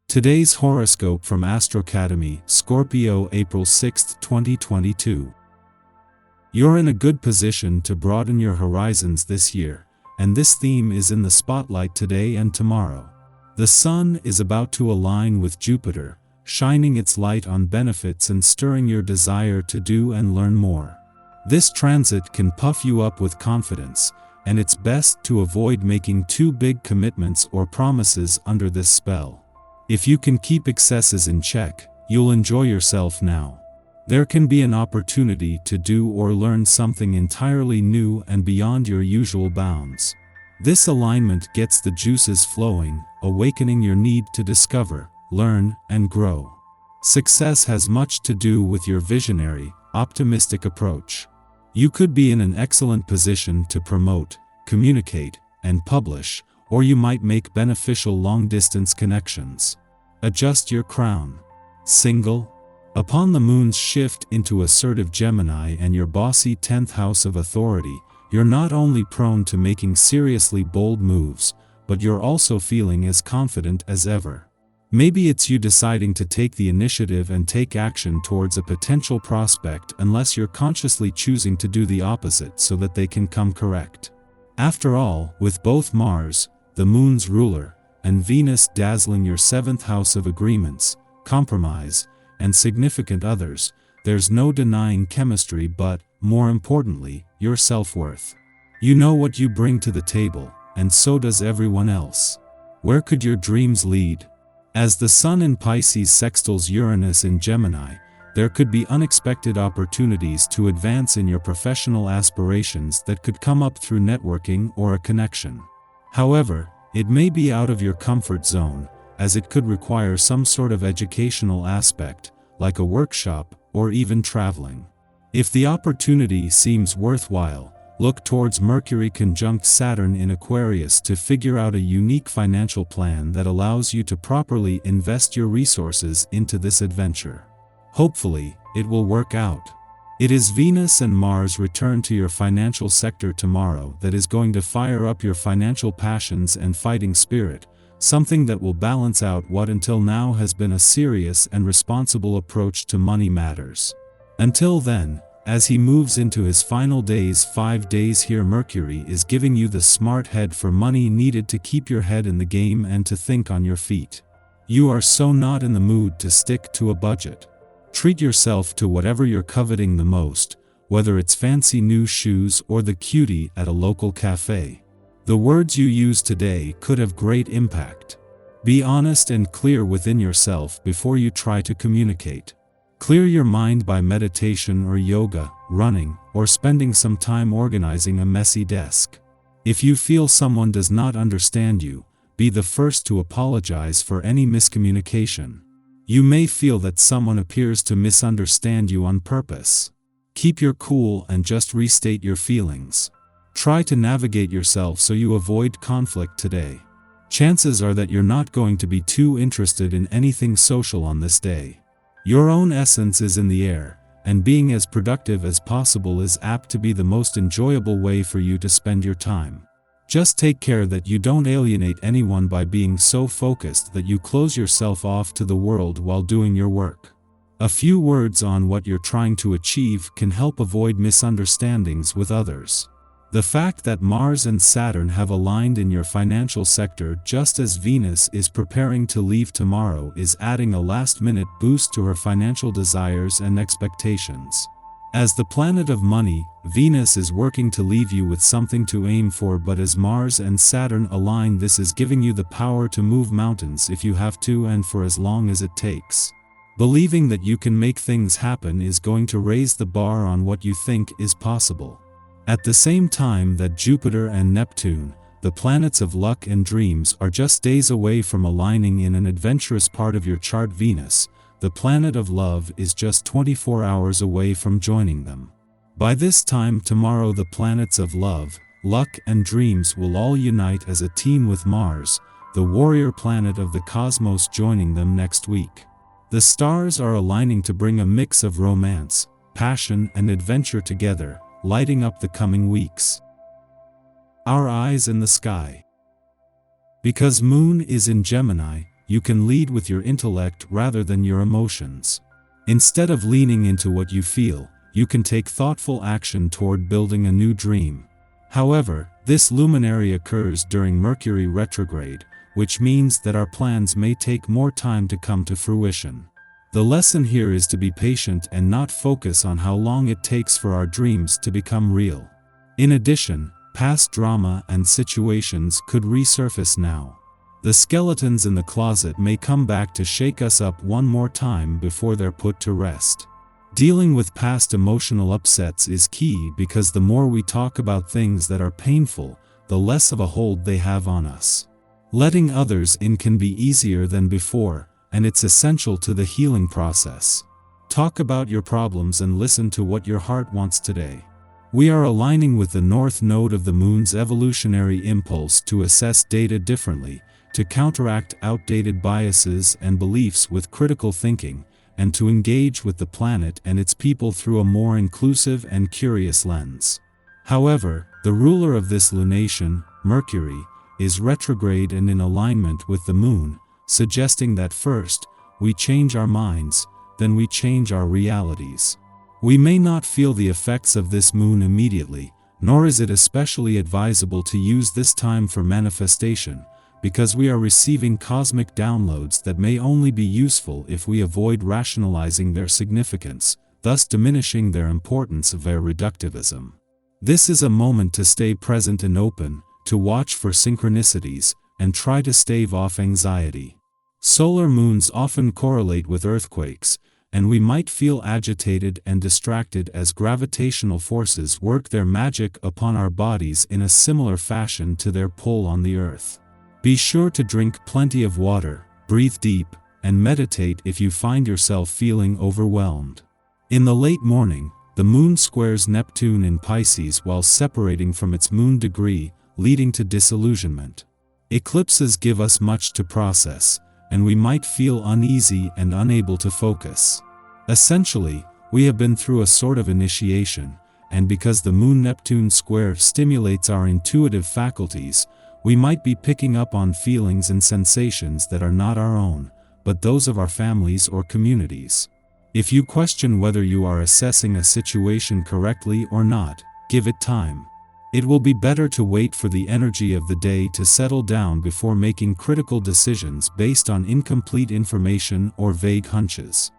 Today's horoscope from Astrocademy, Scorpio April 6, 2022. You're in a good position to broaden your horizons this year, and this theme is in the spotlight today and tomorrow. The Sun is about to align with Jupiter, shining its light on benefits and stirring your desire to do and learn more. This transit can puff you up with confidence, and it's best to avoid making too big commitments or promises under this spell. If you can keep excesses in check, you'll enjoy yourself now. There can be an opportunity to do or learn something entirely new and beyond your usual bounds. This alignment gets the juices flowing, awakening your need to discover, learn, and grow. Success has much to do with your visionary, optimistic approach. You could be in an excellent position to promote, communicate, and publish, or you might make beneficial long-distance connections. Adjust your crown. Single? Upon the moon's shift into assertive Gemini and your bossy 10th house of authority, you're not only prone to making seriously bold moves, but you're also feeling as confident as ever. Maybe it's you deciding to take the initiative and take action towards a potential prospect unless you're consciously choosing to do the opposite so that they can come correct. After all, with both Mars, the moon's ruler, and Venus dazzling your 7th house of agreements, compromise, and significant others, there's no denying chemistry but, more importantly, your self-worth. You know what you bring to the table, and so does everyone else. Where could your dreams lead? As the Sun in Pisces sextiles Uranus in Gemini, there could be unexpected opportunities to advance in your professional aspirations that could come up through networking or a connection. However, it may be out of your comfort zone, as it could require some sort of educational aspect, like a workshop or even traveling. If the opportunity seems worthwhile, look towards Mercury conjunct Saturn in Aquarius to figure out a unique financial plan that allows you to properly invest your resources into this adventure. Hopefully, it will work out. It is Venus and Mars return to your financial sector tomorrow that is going to fire up your financial passions and fighting spirit, something that will balance out what until now has been a serious and responsible approach to money matters. Until then, as he moves into his final days, 5 days here, Mercury is giving you the smart head for money needed to keep your head in the game and to think on your feet. You are so not in the mood to stick to a budget. Treat yourself to whatever you're coveting the most, whether it's fancy new shoes or the cutie at a local cafe. The words you use today could have great impact. Be honest and clear within yourself before you try to communicate. Clear your mind by meditation or yoga, running, or spending some time organizing a messy desk. If you feel someone does not understand you, be the first to apologize for any miscommunication. You may feel that someone appears to misunderstand you on purpose. Keep your cool and just restate your feelings. Try to navigate yourself so you avoid conflict today. Chances are that you're not going to be too interested in anything social on this day. Your own essence is in the air, and being as productive as possible is apt to be the most enjoyable way for you to spend your time. Just take care that you don't alienate anyone by being so focused that you close yourself off to the world while doing your work. A few words on what you're trying to achieve can help avoid misunderstandings with others. The fact that Mars and Saturn have aligned in your financial sector just as Venus is preparing to leave tomorrow is adding a last-minute boost to her financial desires and expectations. As the planet of money, Venus is working to leave you with something to aim for, but as Mars and Saturn align, this is giving you the power to move mountains if you have to and for as long as it takes. Believing that you can make things happen is going to raise the bar on what you think is possible. At the same time that Jupiter and Neptune, the planets of luck and dreams, are just days away from aligning in an adventurous part of your chart, Venus, the planet of love, is just 24 hours away from joining them. By this time tomorrow, the planets of love, luck, and dreams will all unite as a team with Mars, the warrior planet of the cosmos, joining them next week. The stars are aligning to bring a mix of romance, passion, and adventure together, lighting up the coming weeks. Our eyes in the sky. Because Moon is in Gemini, you can lead with your intellect rather than your emotions. Instead of leaning into what you feel, you can take thoughtful action toward building a new dream. However, this luminary occurs during Mercury retrograde, which means that our plans may take more time to come to fruition. The lesson here is to be patient and not focus on how long it takes for our dreams to become real. In addition, past drama and situations could resurface now. The skeletons in the closet may come back to shake us up one more time before they're put to rest. Dealing with past emotional upsets is key because the more we talk about things that are painful, the less of a hold they have on us. Letting others in can be easier than before, and it's essential to the healing process. Talk about your problems and listen to what your heart wants today. We are aligning with the north node of the moon's evolutionary impulse to assess data differently, to counteract outdated biases and beliefs with critical thinking, and to engage with the planet and its people through a more inclusive and curious lens. However, the ruler of this lunation, Mercury, is retrograde and in alignment with the moon, suggesting that first, we change our minds, then we change our realities. We may not feel the effects of this moon immediately, nor is it especially advisable to use this time for manifestation, because we are receiving cosmic downloads that may only be useful if we avoid rationalizing their significance, thus diminishing their importance via reductivism. This is a moment to stay present and open, to watch for synchronicities, and try to stave off anxiety. Solar moons often correlate with earthquakes, and we might feel agitated and distracted as gravitational forces work their magic upon our bodies in a similar fashion to their pull on the earth. Be sure to drink plenty of water, breathe deep, and meditate if you find yourself feeling overwhelmed. In the late morning, the moon squares Neptune in Pisces while separating from its moon degree, leading to disillusionment. Eclipses give us much to process, and we might feel uneasy and unable to focus. Essentially, we have been through a sort of initiation, and because the Moon-Neptune square stimulates our intuitive faculties, we might be picking up on feelings and sensations that are not our own, but those of our families or communities. If you question whether you are assessing a situation correctly or not, give it time. It will be better to wait for the energy of the day to settle down before making critical decisions based on incomplete information or vague hunches.